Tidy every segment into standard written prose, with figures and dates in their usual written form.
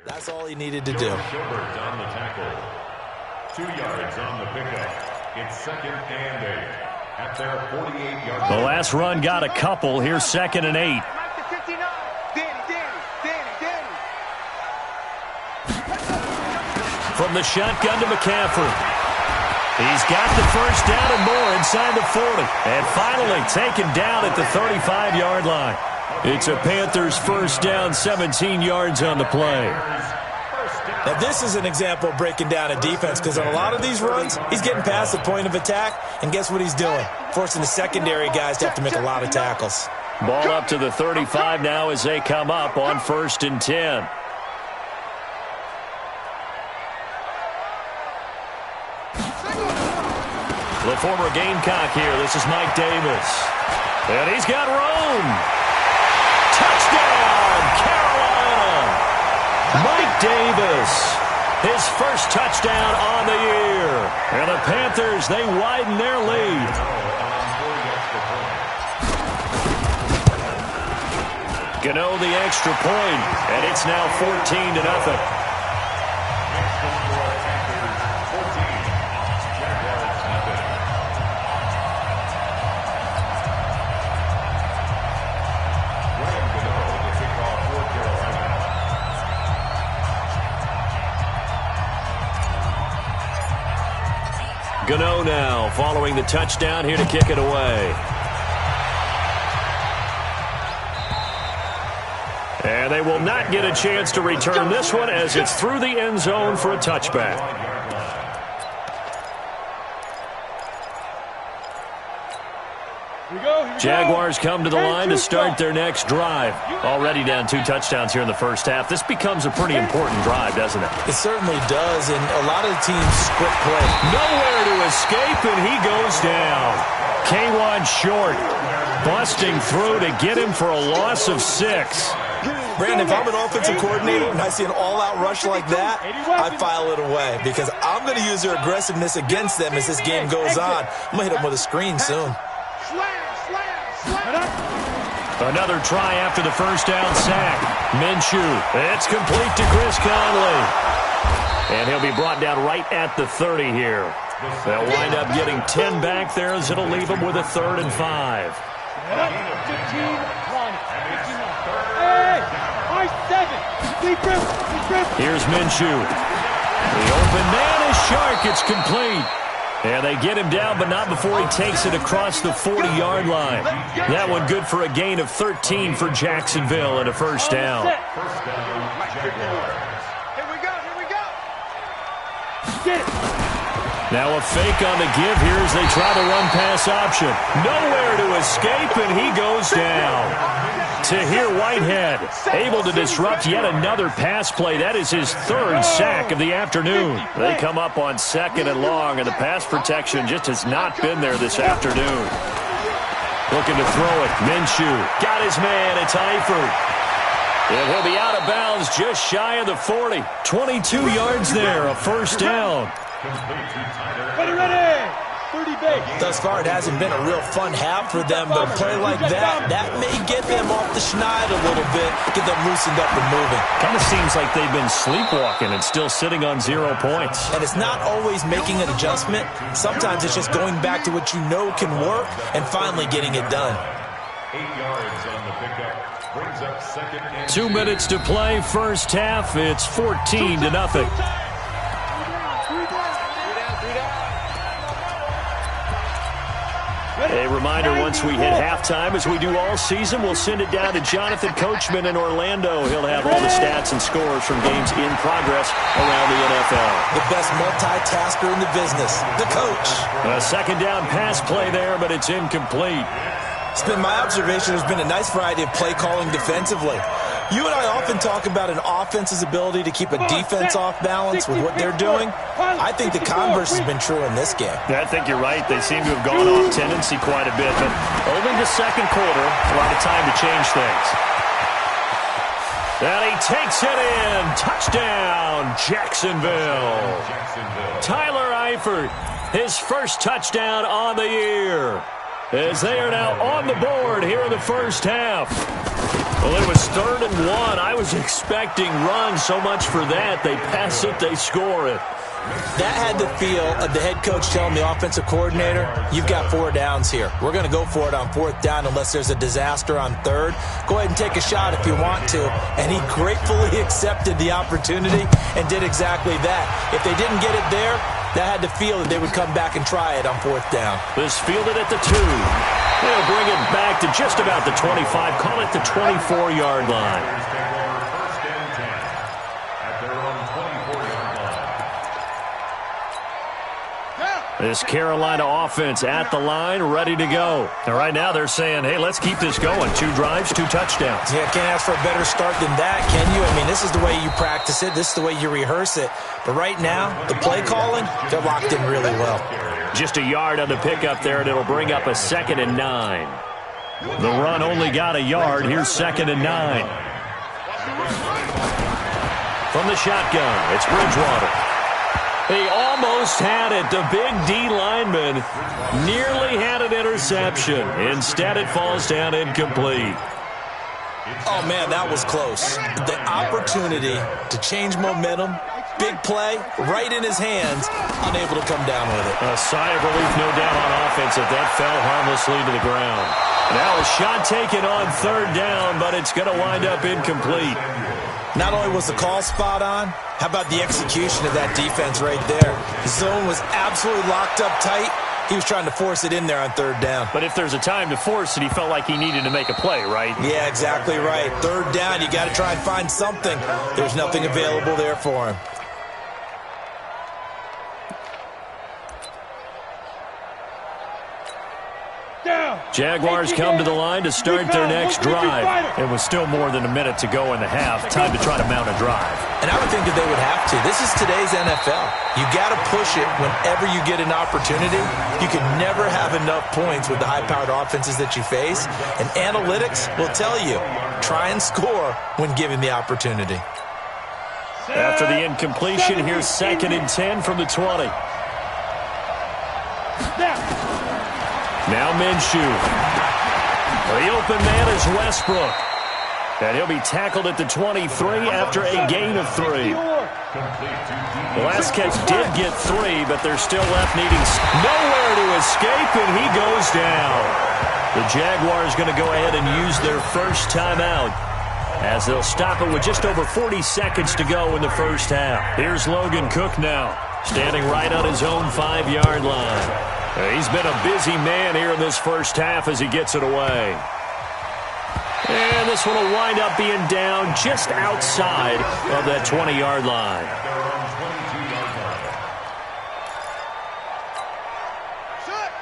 That's all he needed to do. Schubert on the tackle. 2 yards on the pickup. It's 2nd and 8 at their 48-yard line. The last run got a couple. Here's 2nd and 8. From the shotgun to McCaffrey. He's got the first down and more inside the 40. And finally taken down at the 35-yard line. It's a Panthers first down, 17 yards on the play. Now, this is an example of breaking down a defense, because on a lot of these runs, he's getting past the point of attack, and guess what he's doing? Forcing the secondary guys to have to make a lot of tackles. Ball up to the 35 now as they come up on 1st and 10. The former Gamecock here. This is Mike Davis. And he's got room. Touchdown, Carolina. Mike Davis, his first touchdown on the year. And the Panthers, they widen their lead. Gano the extra point, and it's now 14-0. Gano now following the touchdown here to kick it away. And they will not get a chance to return this one as it's through the end zone for a touchback. Jaguars come to the line to start their next drive. Already down 2 touchdowns here in the first half. This becomes a pretty important drive, doesn't it? It certainly does, and a lot of the teams split play. Nowhere to escape, and he goes down. K1 short, busting through to get him for a loss of 6. Brandon, if I'm an offensive coordinator and I see an all-out rush like that, I file it away, because I'm going to use their aggressiveness against them as this game goes on. I'm going to hit them with a screen soon. Another try after the first down sack. Minshew. It's complete to Chris Conley. And he'll be brought down right at the 30 here. They'll wind up getting 10 back there as it'll leave them with a 3rd and 5. Here's Minshew. The open man is Shark. It's complete. And they get him down, but not before he takes it across the 40-yard line. That one good for a gain of 13 for Jacksonville and a first down. Here we go. Get it. Now a fake on the give here as they try the run-pass option. Nowhere to escape, and he goes down. Tahir Whitehead able to disrupt yet another pass play. That is his 3rd sack of the afternoon. They come up on 2nd and long, and the pass protection just has not been there this afternoon. Looking to throw it. Minshew got his man. It's Eifert. And he'll be out of bounds just shy of the 40. 22 yards there, a first down. Ready. 30 base. Thus far, it hasn't been a real fun half for them, but a play like that may get them off the schneid a little bit, get them loosened up and moving. Kind of seems like they've been sleepwalking and still sitting on 0 points. And it's not always making an adjustment. Sometimes it's just going back to what you know can work and finally getting it done. 8 yards on the pickup. Brings up 2nd and 2 minutes to play, first half. It's 14-0. A reminder, once we hit halftime, as we do all season, we'll send it down to Jonathan Coachman in Orlando. He'll have all the stats and scores from games in progress around the NFL. The best multitasker in the business, the coach. A 2nd down pass play there, but it's incomplete. It's been my observation there's been a nice variety of play calling defensively. You and I often talk about an offense's ability to keep a defense off balance with what they're doing. I think the converse has been true in this game. I think you're right. They seem to have gone off tendency quite a bit, but only the 2nd quarter, a lot of time to change things. And he takes it in. Touchdown, Jacksonville. Tyler Eifert, his first touchdown on the year, as they are now on the board here in the first half. Well, it was 3rd and 1. I was expecting runs. So much for that. They pass it, they score it. That had the feel of the head coach telling the offensive coordinator, you've got 4 downs here. We're going to go for it on 4th down unless there's a disaster on 3rd. Go ahead and take a shot if you want to. And he gratefully accepted the opportunity and did exactly that. If they didn't get it there, that had the feel that they would come back and try it on 4th down. This fielded at the 2. They'll bring it back to just about the 25. Call it the 24-yard line. This Carolina offense at the line, ready to go. And right now they're saying, hey, let's keep this going. 2 drives, 2 touchdowns. Yeah, can't ask for a better start than that, can you? I mean, this is the way you practice it. This is the way you rehearse it. But right now, the play calling, they're locked in really well. Just a yard on the pickup there, and it'll bring up a 2nd and 9. The run only got a yard. Here's 2nd and 9. From the shotgun, it's Bridgewater. He almost had it. The big D lineman nearly had an interception. Instead, it falls down incomplete. Oh, man, that was close. The opportunity to change momentum, big play, right in his hands, unable to come down with it. A sigh of relief, no doubt, on offense if that fell harmlessly to the ground. Now a shot taken on 3rd down, but it's going to wind up incomplete. Not only was the call spot on, how about the execution of that defense right there? The zone was absolutely locked up tight. He was trying to force it in there on 3rd down. But if there's a time to force it, he felt like he needed to make a play, right? Yeah, exactly right. 3rd down, you got to try and find something. There's nothing available there for him. Jaguars come to the line to start their next drive. It was still more than a minute to go in the half. Time to try to mount a drive. And I would think that they would have to. This is today's NFL. You got to push it whenever you get an opportunity. You can never have enough points with the high-powered offenses that you face. And analytics will tell you, try and score when given the opportunity. After the incompletion, here's 2nd and 10 from the 20. Now Minshew. The open man is Westbrook. And he'll be tackled at the 23 after a gain of 3. The last catch did get 3, but they're still left needing nowhere to escape, and he goes down. The Jaguars going to go ahead and use their first timeout as they'll stop it with just over 40 seconds to go in the first half. Here's Logan Cook now, standing right on his own 5-yard line. He's been a busy man here in this first half as he gets it away. And this one will wind up being down just outside of that 20-yard line.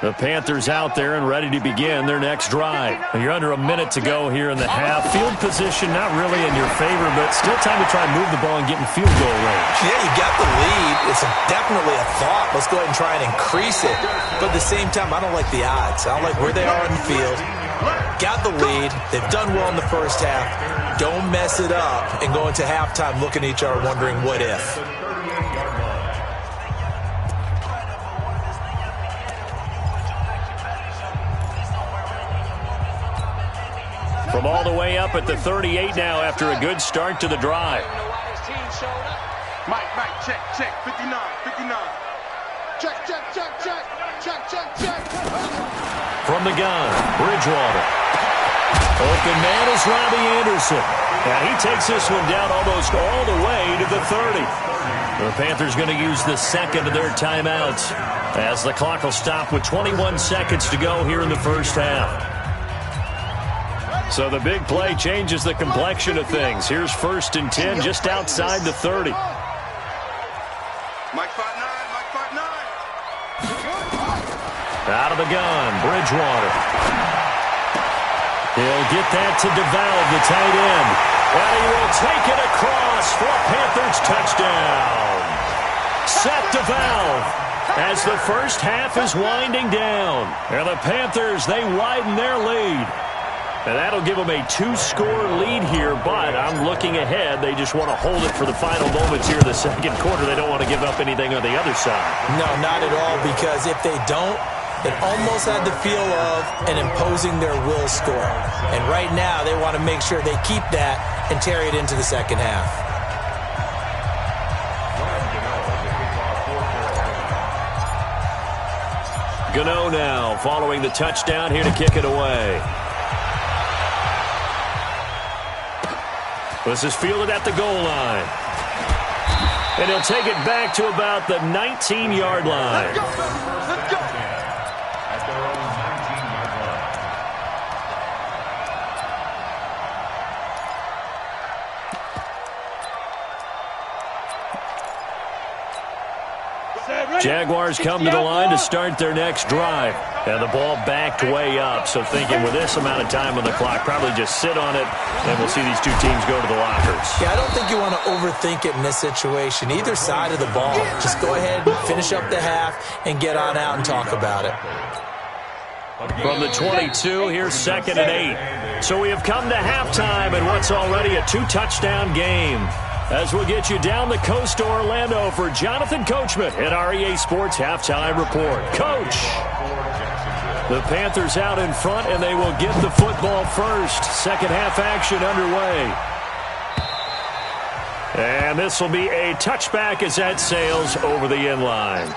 The Panthers out there and ready to begin their next drive. You're under a minute to go here in the half. Field position not really in your favor, but still time to try and move the ball and get in field goal range. Yeah, you got the lead. It's definitely a thought. Let's go ahead and try and increase it. But at the same time, I don't like the odds. I don't like where they are on the field. Got the lead. They've done well in the first half. Don't mess it up and go into halftime looking at each other wondering what if. From all the way up at the 38 now after a good start to the drive. Mike, check, 59. Check. From the gun, Bridgewater. Open man is Robbie Anderson. And he takes this one down almost all the way to the 30. The Panthers going to use the 2nd of their timeouts as the clock will stop with 21 seconds to go here in the first half. So the big play changes the complexion of things. Here's 1st and 10 just outside the 30. Mike 5'9". Out of the gun, Bridgewater. He'll get that to DeValve, the tight end. And he will take it across for a Panthers touchdown. Set DeValve as the first half is winding down. And the Panthers, they widen their lead. And that'll give them a 2-score lead here, but I'm looking ahead. They just want to hold it for the final moments here in the second quarter. They don't want to give up anything on the other side. No, not at all, because if they don't, it almost had the feel of an imposing their will score. And right now, they want to make sure they keep that and carry it into the second half. Gano now following the touchdown here to kick it away. This is fielded at the goal line. And he'll take it back to about the 19-yard line. Let's go. At their own 19-yard line. Jaguars come to the line to start their next drive. And the ball backed way up, so thinking with this amount of time on the clock, probably just sit on it, and we'll see these two teams go to the lockers. Yeah, I don't think you want to overthink it in this situation. Either side of the ball, just go ahead and finish up the half and get on out and talk about it. From the 22, here's 2nd and 8. So we have come to halftime in what's already a 2-touchdown game. As we'll get you down the coast to Orlando for Jonathan Coachman at our EA Sports Halftime Report. Coach, the Panthers out in front, and they will get the football first. Second half action underway. And this will be a touchback as that sails over the end line.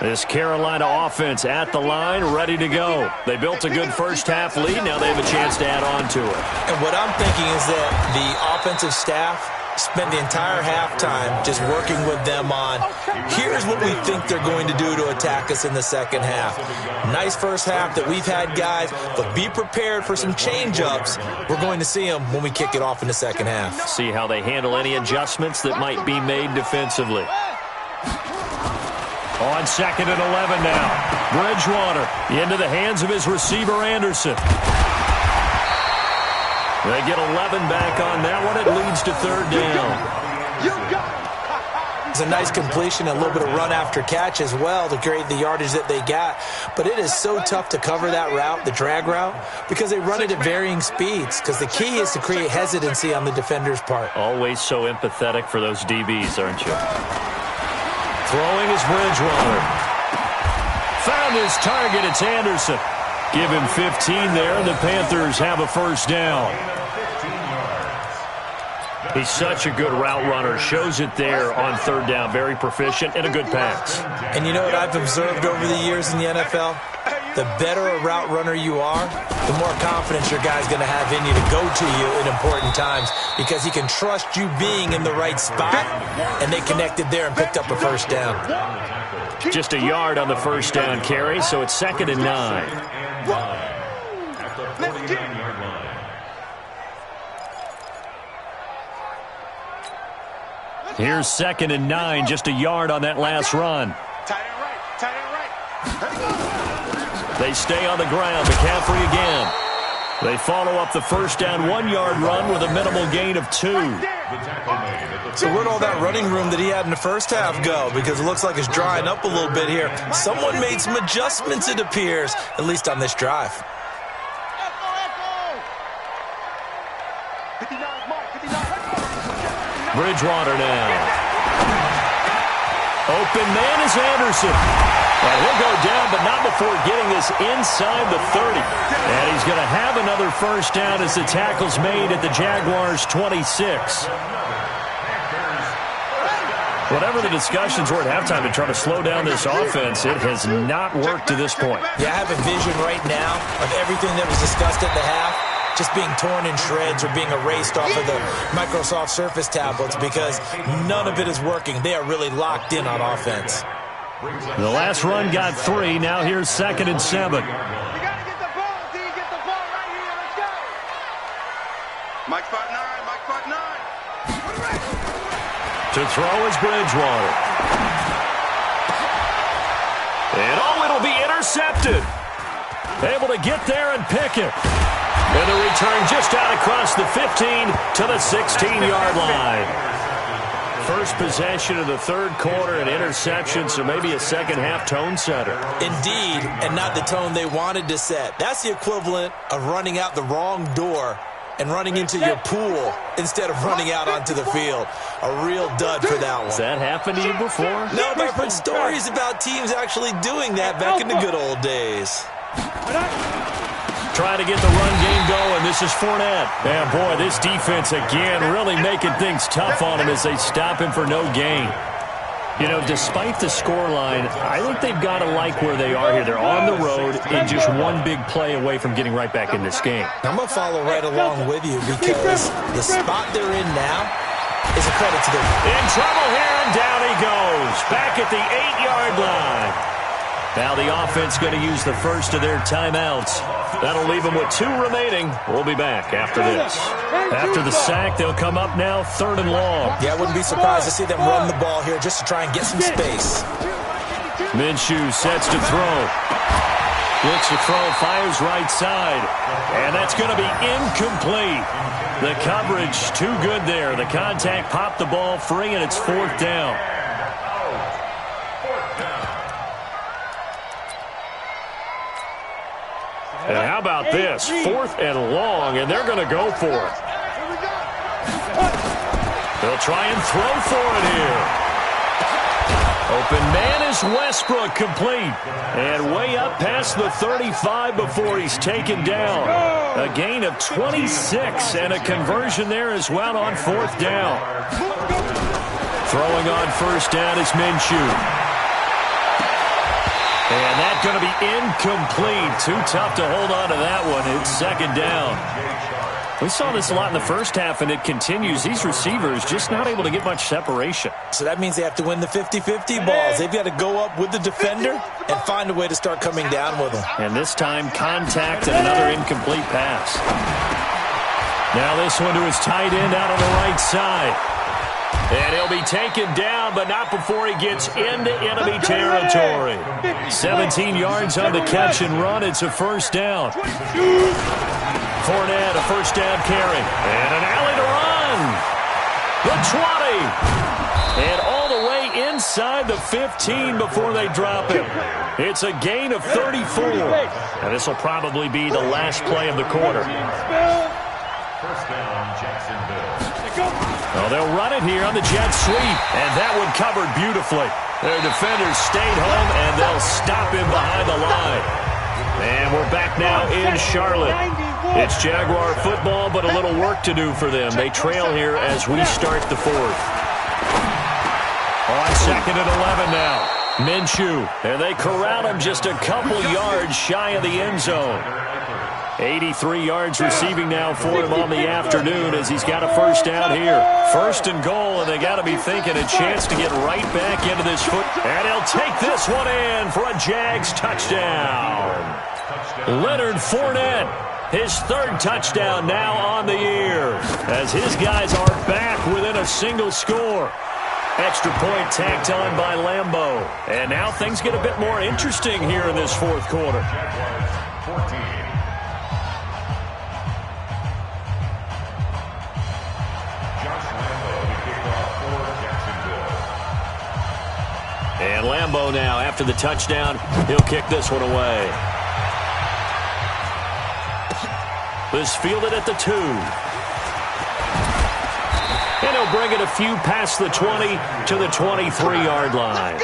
This Carolina offense at the line, ready to go. They built a good first-half lead. Now they have a chance to add on to it. And what I'm thinking is that the offensive staff spent the entire halftime just working with them on, here's what we think they're going to do to attack us in the second half. Nice first half that we've had, guys, but be prepared for some change-ups. We're going to see them when we kick it off in the second half. See how they handle any adjustments that might be made defensively. On 2nd and 11 now. Bridgewater into the hands of his receiver, Anderson. They get 11 back on that one. It leads to 3rd down. It's a nice completion, a little bit of run after catch as well to create the yardage that they got. But it is so tough to cover that route, the drag route, because they run it at varying speeds. Because the key is to create hesitancy on the defender's part. Always so empathetic for those DBs, aren't you? Throwing is Bridgewater. Found his target. It's Anderson. Give him 15 there. The Panthers have a first down. He's such a good route runner. Shows it there on 3rd down. Very proficient and a good pass. And you know what I've observed over the years in the NFL? The better a route runner you are, the more confidence your guy's going to have in you to go to you in important times because he can trust you being in the right spot, and they connected there and picked up a first down. Just a yard on the first down carry, so it's 2nd and 9. At the 49-yard line. Here's 2nd and 9, just a yard on that last run. Tight end right. They stay on the ground. McCaffrey again. They follow up the first down 1-yard run with a minimal gain of 2. So where'd all that running room that he had in the first half go? Because it looks like it's drying up a little bit here. Someone made some adjustments, it appears, at least on this drive. Bridgewater now. Open man is Anderson. And he'll go down, but not before getting this inside the 30. And he's going to have another first down as the tackle's made at the Jaguars' 26. Whatever the discussions were at halftime to try to slow down this offense, it has not worked to this point. Yeah, I have a vision right now of everything that was discussed at the half just being torn in shreds or being erased off of the Microsoft Surface tablets because none of it is working. They are really locked in on offense. The last run got 3. Now here's 2nd and 7. We got to get the ball, D. Get the ball right here. Let's go. Mike 5'9", Mike 5'9". To throw is Bridgewater. And it'll be intercepted. Able to get there and pick it. And the return just out across the 15 to the 16-yard line. First possession of the 3rd quarter, an interception, so maybe a second-half tone setter. Indeed, and not the tone they wanted to set. That's the equivalent of running out the wrong door and running into your pool instead of running out onto the field. A real dud for that one. Has that happened to you before? No, but I've heard stories about teams actually doing that back in the good old days. Trying to get the run game going. This is Fournette. And, boy, this defense, again, really making things tough on him as they stop him for no gain. You know, despite the scoreline, I think they've got to like where they are here. They're on the road and just one big play away from getting right back in this game. I'm going to follow right along with you because the spot they're in now is a credit to them. In trouble here, and down he goes. Back at the 8-yard line. Now the offense going to use the first of their timeouts. That'll leave them with 2 remaining. We'll be back after this. After the sack, they'll come up now 3rd and long. Yeah, I wouldn't be surprised to see them run the ball here just to try and get some space. Minshew sets to throw. Looks to throw, fires right side. And that's going to be incomplete. The coverage too good there. The contact popped the ball free, and it's 4th down. And how about this? 4th and long, and they're going to go for it. They'll try and throw for it here. Open man is Westbrook, complete. And way up past the 35 before he's taken down. A gain of 26 and a conversion there as well on 4th down. Throwing on 1st down is Minshew. And that's going to be incomplete. Too tough to hold on to that one. It's 2nd down. We saw this a lot in the first half, and it continues. These receivers just not able to get much separation. So that means they have to win the 50-50 balls. They've got to go up with the defender and find a way to start coming down with them. And this time, contact and another incomplete pass. Now this one to his tight end out on the right side. And he'll be taken down, but not before he gets into enemy territory. 17 yards on the catch and run. It's a 1st down. Fournette, a 1st down carry. And an alley to run. The 20. And all the way inside the 15 before they drop him. It's a gain of 34. And this will probably be the last play of the quarter. 1st down, Jacksonville. Well, they'll run it here on the jet sweep, and that one covered beautifully. Their defenders stayed home, and they'll stop him behind the line. And we're back now in Charlotte. It's Jaguar football, but a little work to do for them. They trail here as we start the 4th. On 2nd and 11 now. Minshew, and they corral him just a couple yards shy of the end zone. 83 yards receiving now for him on the afternoon as he's got a 1st down here. 1st and goal, and they got to be thinking a chance to get right back into this foot. And he'll take this one in for a Jags touchdown. Leonard Fournette, his 3rd touchdown now on the year as his guys are back within a single score. Extra point tacked on by Lambeau. And now things get a bit more interesting here in this 4th quarter. Jaguars 14. And Lambeau now, after the touchdown, he'll kick this one away. This fielded at the 2. And he'll bring it a few past the 20 to the 23-yard line.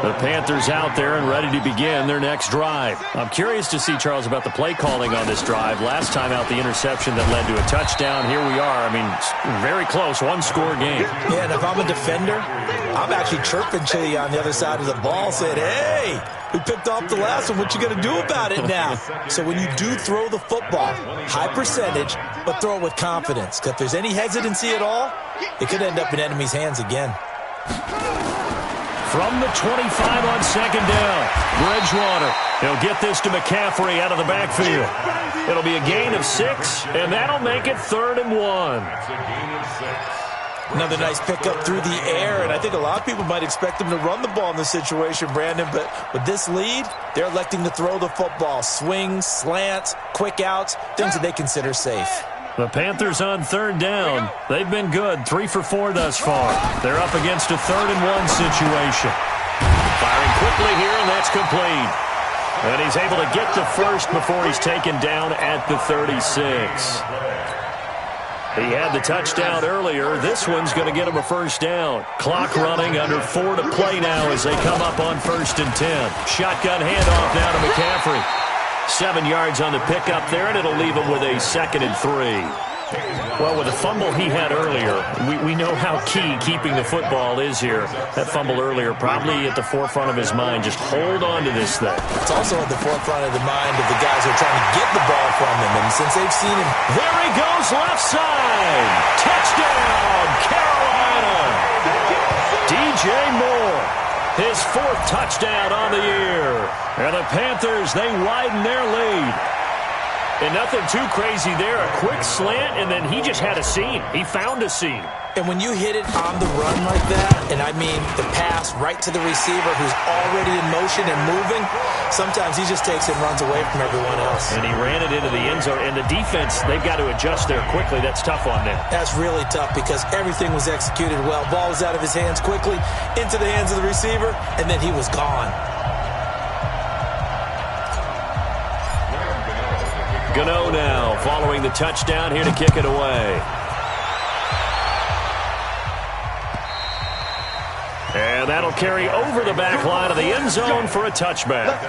The Panthers out there and ready to begin their next drive. I'm curious to see, Charles, about the play calling on this drive. Last time out, the interception that led to a touchdown. Here we are. I mean, very close, 1-score game. Yeah, and if I'm a defender, I'm actually chirping to you on the other side of the ball, saying, hey, we picked off the last one. What you going to do about it now? So when you do throw the football, high percentage, but throw it with confidence. Because if there's any hesitancy at all, it could end up in enemy's hands again. From the 25 on 2nd down, Bridgewater. He'll get this to McCaffrey out of the backfield. It'll be a gain of 6, and that'll make it 3rd and 1. That's a gain of 6. Another nice pickup through the air, and I think a lot of people might expect them to run the ball in this situation, Brandon, but with this lead, they're electing to throw the football. Swings, slants, quick outs, things that they consider safe. The Panthers on 3rd down. They've been good, 3 for 4 thus far. They're up against a 3rd and 1 situation. Firing quickly here, and that's complete. And he's able to get the first before he's taken down at the 36. He had the touchdown earlier. This one's going to get him a first down. Clock running, under 4 to play now as they come up on 1st and 10. Shotgun handoff now to McCaffrey. 7 yards on the pickup there, and it'll leave him with a 2nd and 3. Well, with the fumble he had earlier, we know how key keeping the football is here. That fumble earlier probably at the forefront of his mind. Just hold on to this thing. It's also at the forefront of the mind of the guys who are trying to get the ball from him. And since they've seen him... There he goes, left side. Touchdown, Carolina. DJ Moore, his 4th touchdown on the year. And the Panthers, they widen their lead. And nothing too crazy there. A quick slant, and then he just had a seam. He found a seam. And when you hit it on the run like that, and I mean the pass right to the receiver who's already in motion and moving, sometimes he just takes it and runs away from everyone else. And he ran it into the end zone. And the defense, they've got to adjust there quickly. That's tough on them. That's really tough because everything was executed well. Ball was out of his hands quickly, into the hands of the receiver, and then he was gone. Gano now following the touchdown here to kick it away. And that'll carry over the back line of the end zone for a touchback.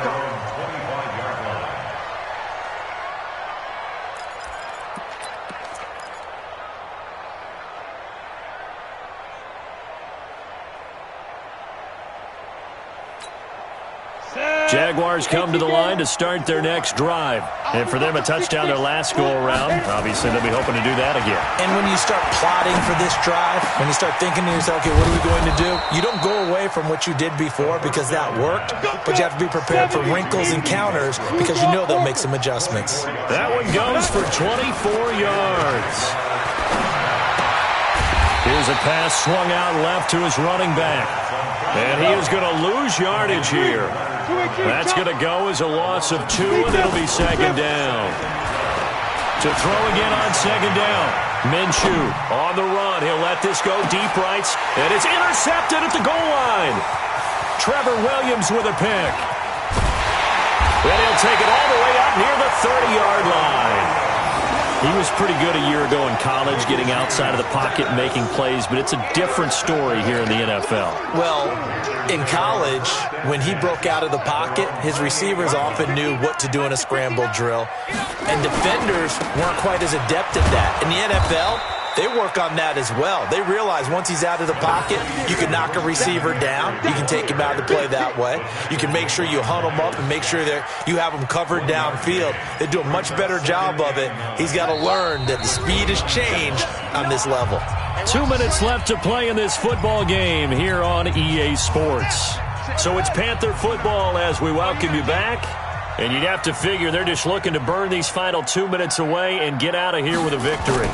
Jaguars come to the line to start their next drive. And for them, a touchdown their last go-around. Obviously, they'll be hoping to do that again. And when you start plotting for this drive, when you start thinking to yourself, okay, what are we going to do? You don't go away from what you did before because that worked, but you have to be prepared for wrinkles and counters because you know they'll make some adjustments. That one goes for 24 yards. Here's a pass swung out left to his running back. And he is going to lose yardage here. That's going to go as a loss of 2, and it'll be 2nd down. To throw again on 2nd down. Minshew on the run. He'll let this go deep right, and it's intercepted at the goal line. Trevor Williams with a pick. And he'll take it all the way up near the 30-yard line. He was pretty good a year ago in college, getting outside of the pocket and making plays, but it's a different story here in the NFL. Well, in college, when he broke out of the pocket, his receivers often knew what to do in a scramble drill, and defenders weren't quite as adept at that. In the NFL, they work on that as well. They realize once he's out of the pocket, you can knock a receiver down. You can take him out of the play that way. You can make sure you hunt him up and make sure that you have him covered downfield. They do a much better job of it. He's got to learn that the speed has changed on this level. 2 minutes left to play in this football game here on EA Sports. So it's Panther football as we welcome you back. And you'd have to figure they're just looking to burn these final 2 minutes away and get out of here with a victory.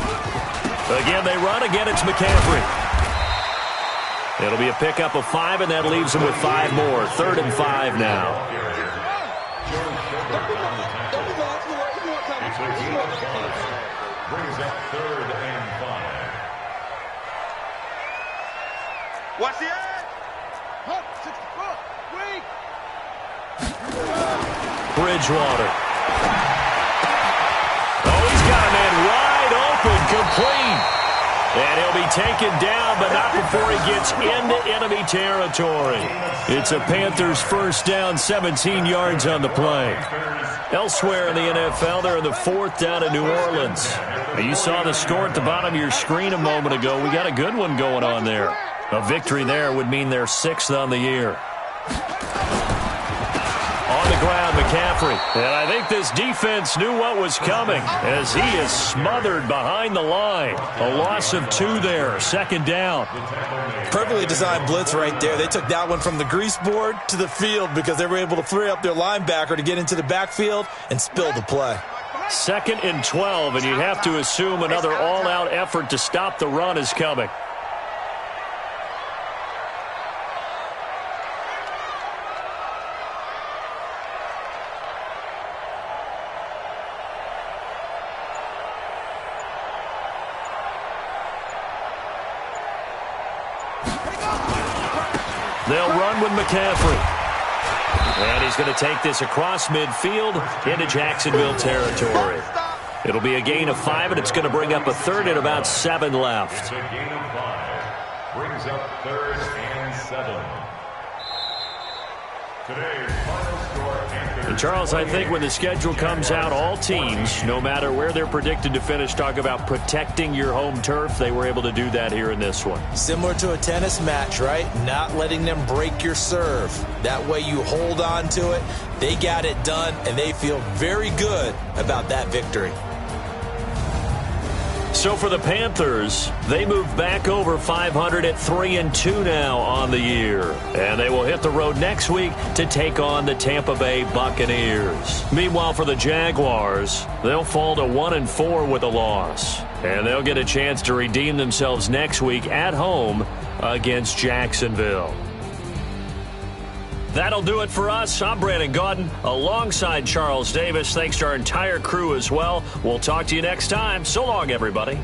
Again, they run. Again, it's McCaffrey. It'll be a pickup of 5, and that leaves them with 5 more. 3rd and 5 now. Brings up 3rd and 5. Watch the end. Bridgewater. Oh, he's got a man wide open, complete. And he'll be taken down, but not before he gets into enemy territory. It's a Panthers first down, 17 yards on the play. Elsewhere in the NFL, they're in the 4th down in New Orleans. You saw the score at the bottom of your screen a moment ago. We got a good one going on there. A victory there would mean they're 6th on the year. On the ground, McCaffrey. And I think this defense knew what was coming as he is smothered behind the line. A loss of 2 there, 2nd down. Perfectly designed blitz right there. They took that one from the grease board to the field because they were able to free up their linebacker to get into the backfield and spill the play. 2nd and 12, and you'd have to assume another all-out effort to stop the run is coming. They'll run with McCaffrey. And he's going to take this across midfield into Jacksonville territory. It'll be a gain of 5, and it's going to bring up a third and about 7 left. It's a gain of 5. Brings up 3rd and 7. Today's final score. And Charles, I think when the schedule comes out, all teams, no matter where they're predicted to finish, talk about protecting your home turf. They were able to do that here in this one. Similar to a tennis match, right? Not letting them break your serve. That way you hold on to it. They got it done, and they feel very good about that victory. So for the Panthers, they move back over 500 at 3-2 now on the year. And they will hit the road next week to take on the Tampa Bay Buccaneers. Meanwhile, for the Jaguars, they'll fall to 1-4 with a loss. And they'll get a chance to redeem themselves next week at home against Jacksonville. That'll do it for us. I'm Brandon Gaudin alongside Charles Davis. Thanks to our entire crew as well. We'll talk to you next time. So long, everybody.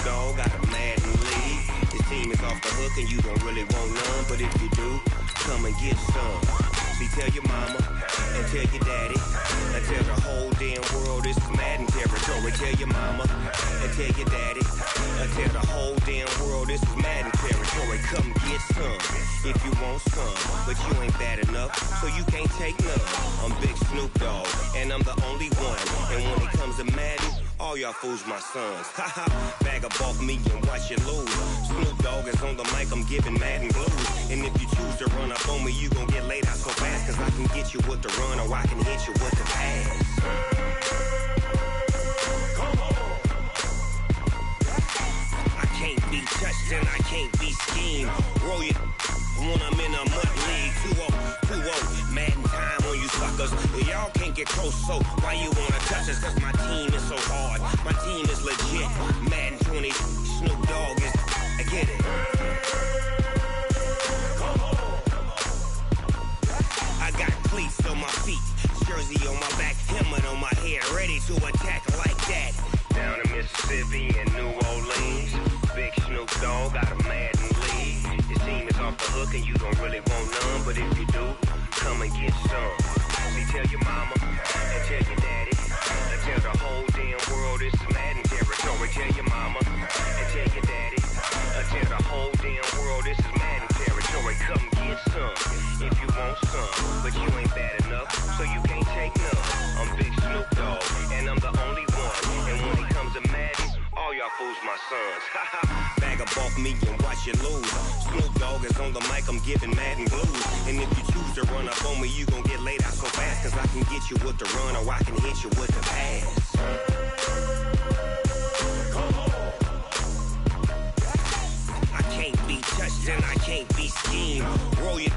Dogg got a Madden league. His team is off the hook and you don't really want none, but if you do, come and get some. See, tell your mama and tell your daddy and tell the whole damn world this is Madden territory. Tell your mama and tell your daddy and tell the whole damn world this is Madden territory. Come get some if you want some, but you ain't bad enough, so you can't take none. I'm Big Snoop Dogg, and I'm the only one. And when it comes to Madden, all y'all fools my sons. Haha, bag up off me and watch you lose. Snoop Dogg is on the mic, I'm giving Madden blues. And if you choose to run up on me, you gon' get laid out so fast, cause I can get you with the run or I can hit you with the pass. Come on. I can't be touched and I can't be schemed. Roll you when I'm in a mud league. 2-0, Madden time on you suckers. Y'all can't get close, so why you wanna touch us? Cause my team is so hard, my team is legit. Madden 20, Snoop Dogg is, I get it. Come on. I got cleats on my feet, jersey on my back, helmet on my head, ready to attack like that. Down in Mississippi and New Orleans, Big Snoop Dogg got a Madden league. His team is off the hook and you don't really want none, but if you do, come and get some. See, tell your mama and tell your daddy and tell the whole damn world this is Madden territory. Tell your mama and tell your daddy and tell the whole damn world this is Madden territory. Come get some if you want some, but you ain't bad enough, so you can't take none. I'm Big Snoop Dogg, and I'm the only one. And when it comes to Madden, all y'all fools my sons. Bag up off me and watch you lose. Snoop Dogg is on the mic, I'm giving Madden blues. And if you choose to run up on me, you gon' get laid out so fast, cause I can get you with the run or I can hit you with the pass. Come on. I can't be touched and I can't be schemed. Roll you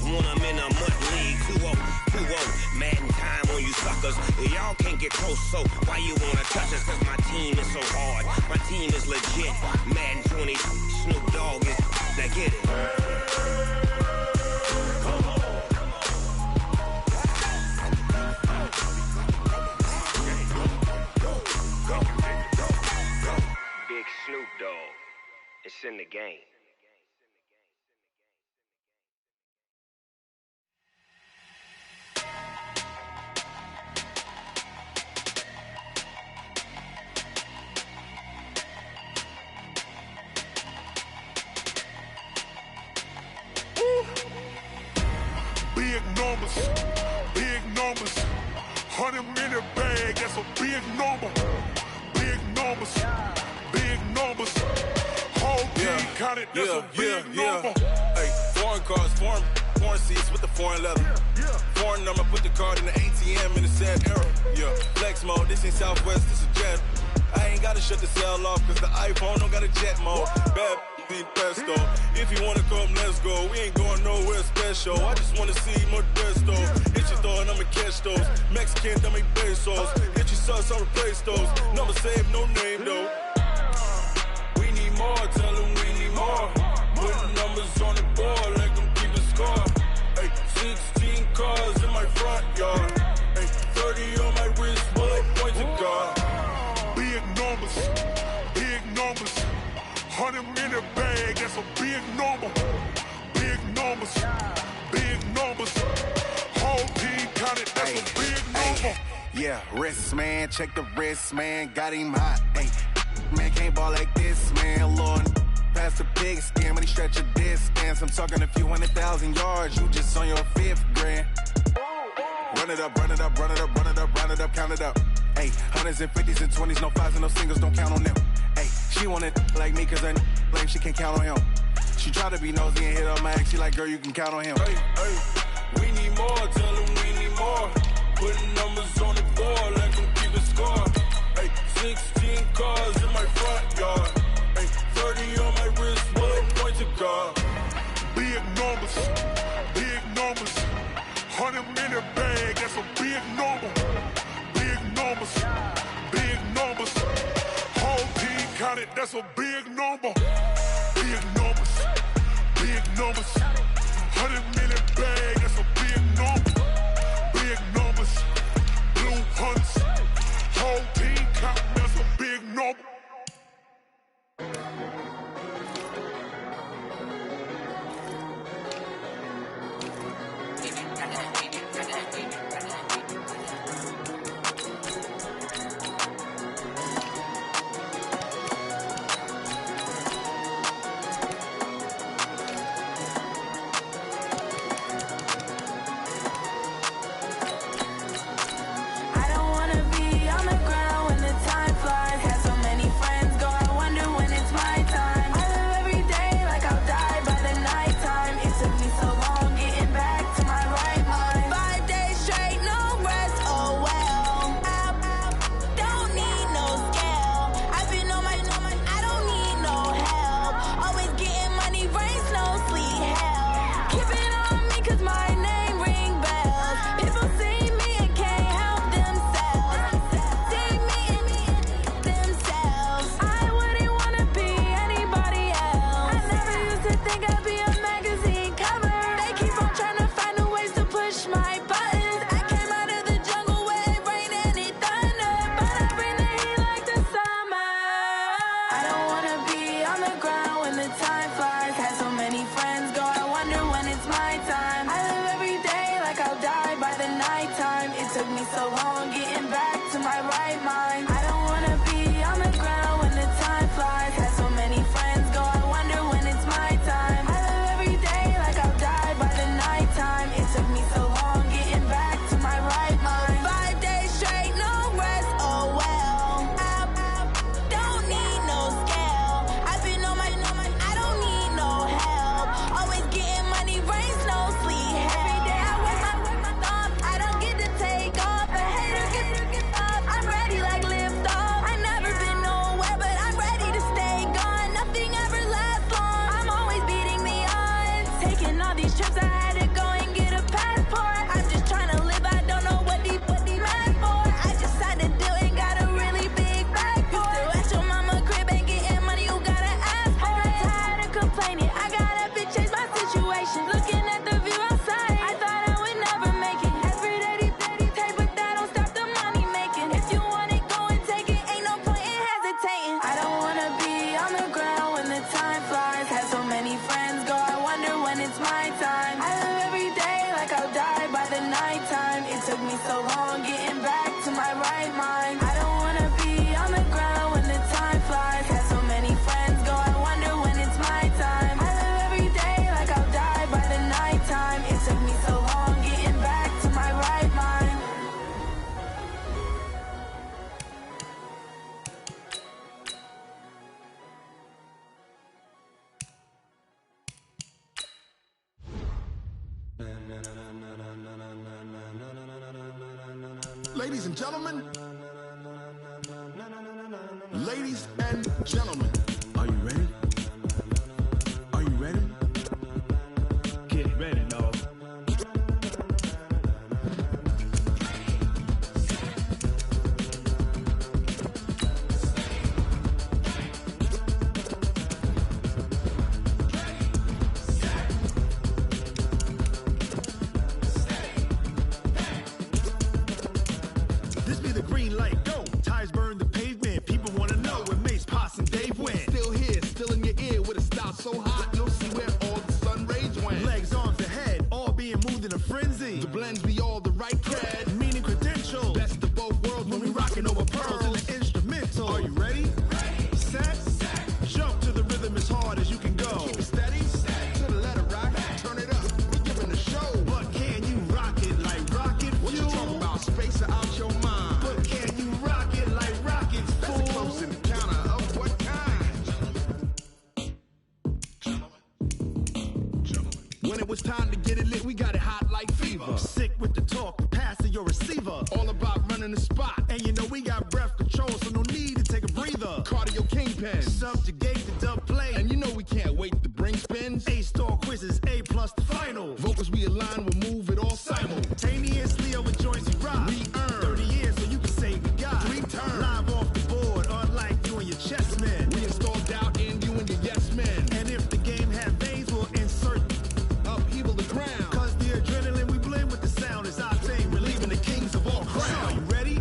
when I'm in a mud league. 2-0, Madden time on you suckers. Y'all can't get close, so why you wanna touch us? Cause my team is so hard, my team is legit. Madden 20, Snoop Dogg is, now get it. Come on. Go. Big Snoop Dogg, it's in the game. Big numbers, 100-minute bag, that's a big number. Big numbers, whole team counted, that's a big number. Hey, foreign cars, foreign seats with the foreign leather. Foreign number, put the card in the ATM in the sad era. Yeah, flex mode, this ain't Southwest, this is jet. I ain't gotta shut the cell off, cause the iPhone don't got a jet mode. Bad be pesto. If you wanna come, let's go. We ain't going nowhere special. I just wanna see more Modesto. Hit your thought, I'ma catch those. Mexican, dummy pesos. Hit your sus, I'll replace those. Number saved, no name though. We need more, tell them we need more. Putting numbers on the board, like them keep a score. Hey, 16 cars in my front yard. Hey, 30 on my wrist, bullet points to God. Big numbers, 100-minute bag, that's a big number. Big numbers, whole team counted, that's a big number. Yeah, wrist man, check the wrist man, got him hot. Ay, man can't ball like this, man. Lord, past the pig skin, but he stretch a distance. I'm talking a few 100,000 yards, you just on your 5th grand. Run it up, count it up. Ay, 100s and 50s and 20s, no 5s and no singles, don't count on them. Ay, she want it like me, cause her like she can't count on him. She try to be nosy and hit her mag, she like, girl, you can count on him. Hey, we need more, tell them we need more. Putting numbers on the board, like them keep a score. Hey, 16 cars in my front yard. Hey, 30 on my wrist, bullet points to God. Big numbers, 100-minute bag, that's a big number. Big numbers, whole team counted, that's a big number. Big numbers, 100-minute bag, that's a big number. Big numbers, blue hunts, whole team counting, that's a big number. Ladies and gentlemen, ladies and gentlemen, are you ready? Are you ready? Get ready, no. This be the green light, go. Tires burn the pavement. People wanna know where Mace, Potts, and Dave went. Still here, still in your ear with a style so hot, you'll see where all the sun rays went. Legs, arms, the head, all being moved in a frenzy. The blends be all the right cred. Meaning credentials. Best of both worlds When we rockin' over pearls in the instrumental. Are you ready? Set, jump to the rhythm as hard as you can go. Keep it steady, to the letter right. Turn it up, we're giving the show. But can you rock it like rocket fuel? What you talking about? Space out your mind. But can you rock it like rockets, That's a fool? close encounter of what kind? When it was time to get it lit, we got it hot like fever. Sick with the talk, pass to your receiver. All about running the spot. And you know we got breath control, so no need to take a breather. Cardio kingpin. Subjugate the dub play. And you know we can't wait to bring spins. A-star quizzes, A+ the final. Vocals we align, we'll move it all Simultaneously over joints we rock. We earn 30 years so you can say we got 3 turns. live off the board, unlike you and your chess men. We install doubt in you and your yes men. And if the game have veins, we'll insert Upheaval the ground. cause the adrenaline we blend with the sound is our thing, relieving the kings of all crowns. Are you ready?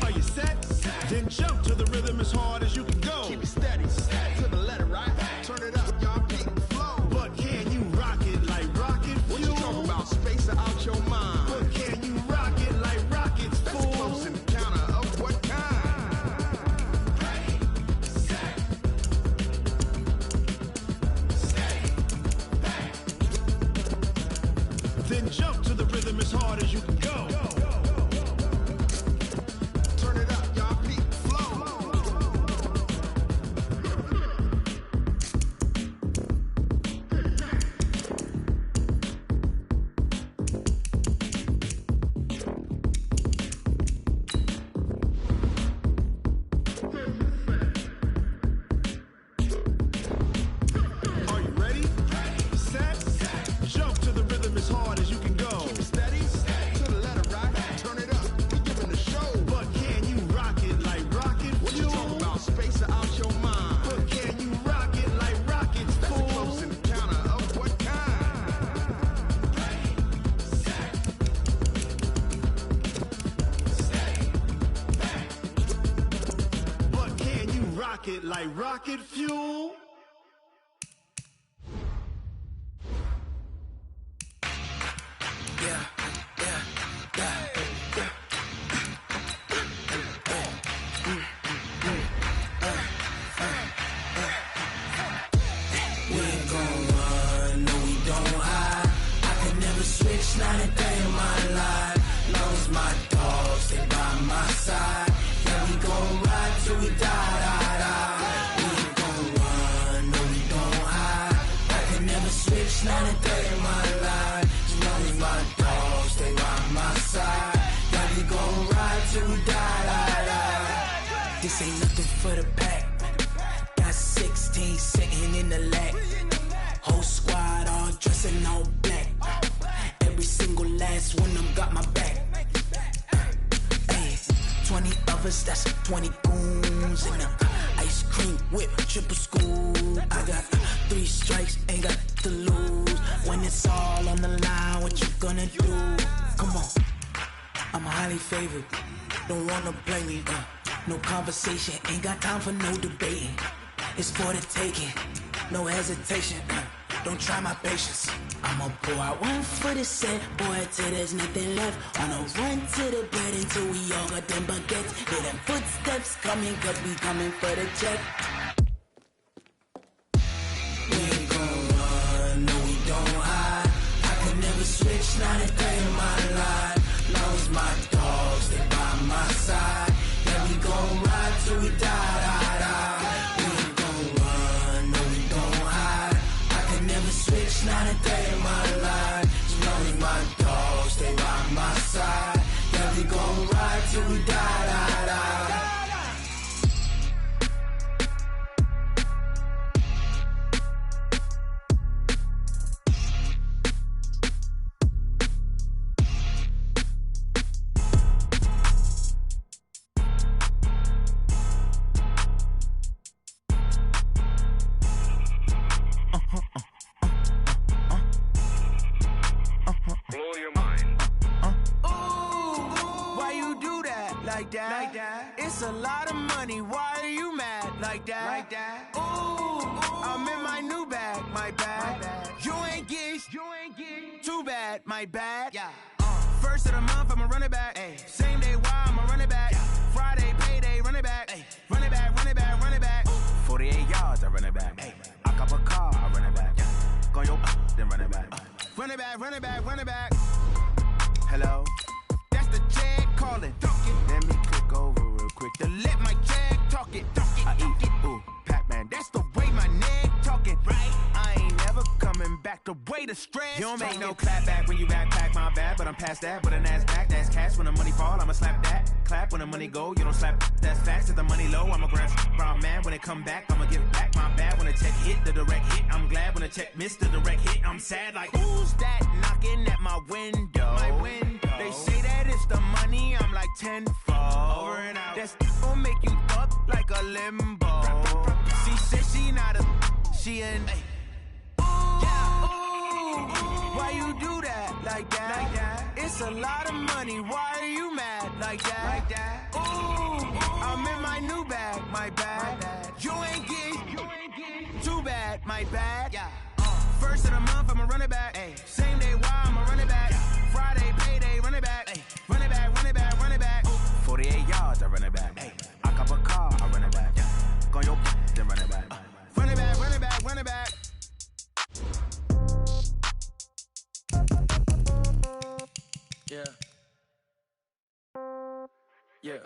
Are you set? Then jump to the rhythm as hard as you can go. Keep it steady, to the letter right. Turn it up, y'all beat the flow. But can you rock it like rocket fuel? What you talking about? Space out your mind. But can you rock it like rockets, That's a fool? close encounter of what kind? Then jump to the rhythm as hard as you can go. Turn it up, y'all beat the flow. Are you ready? Set, jump to the rhythm as hard as you can go. Steady, to the letter right. Turn it up, we giving the show. But can you rock it like rocket What you fuel? talking about? Space out your mind. But can you rock it like rockets, That's a fool? close encounter of what kind? But can you rock it like rocket fuel? We ain't gon' run, no we don't hide. I can never switch, not a day in my life. Long as my dogs, they by my side. Yeah, we gon' ride till we die, die, die. We ain't gon' run, no we don't hide. I can never switch, not a day in my life. As long as my dogs, they by my side. Yeah, we gon' ride till we die, die, die. This ain't nothing for the pack. Got 16 sitting in the lag. Whole squad all dressing all black. Every single last one of them got my back. Hey, 20 of us, that's 20 goons in the ice cream whip, triple scoop. I got 3 strikes, ain't got to lose. When it's all on the line, what you gonna do? Come on, I'm highly favored. Don't wanna play me. No conversation, ain't got time for no debating. It's for the taking, no hesitation. Don't try my patience. I'ma pour out one for the set, boy, till there's nothing left. On a run to the bed until we all got them baguettes. Hear them footsteps coming, cause we coming for the check. We ain't gon' run, no we don't hide. I can never switch, not a day in my life. Long as my dogs, they by my side. Yeah, we gon' ride till we die, die, die. We ain't gon' run, no we don't hide. I can never switch, not a day in my life. As long as my dog, stay by my side. Yeah, we gon' ride till we die, die, die. Blow your mind. Why you do that like that? It's a lot of money. Why are you mad like that? Ooh, I'm in my new bag, my bad. You ain't get too bad, my bad. Yeah. First of the month, I'ma run it back. Ay. Same day, why I'ma run it back. Friday, payday, run it back. Ay. Run it back, run it back, run it back. 48 yards, I run it back. Ay. I cop a car, I run it back. Go your then run it back. Run it back, run it back, run it back. Hello? That's the jag calling. Let me click over real quick to let my jag talk it. I eat it, ooh, Pac-Man. That's the way my neck talking. Right? I ain't never coming back the way the stress. You don't make no clap back when you backpack, my bad. But I'm past that with a NASDAQ. That's cash when the money fall, I'ma slap that. Clap when the money go, you don't slap. That's fast. If the money low, I'ma grab brown man. When it come back, I'ma give back my bad. When the check hit, the direct hit, I'm glad. When the check missed the direct hit, I'm sad. Like, who's that knocking at my window? My window. They say that it's the money, I'm like tenfold. Over and out. That's gon' make you up like a limbo. She said she not a, she an. Why you do that like that? It's a lot of money. Why are you mad like that? Ooh, I'm in my new bag, my bad. You ain't get too bad, my bad. First of the month, I'ma run it back. Ay. Same day, why I'ma run it back. Friday, payday, run it back. Ay. Run it back, run it back, run it back. 48 yards, I run it back. Ay. I cop a car, I run it back. Go your then run it back. Run it back, run it back, run it back. Yeah. Yeah.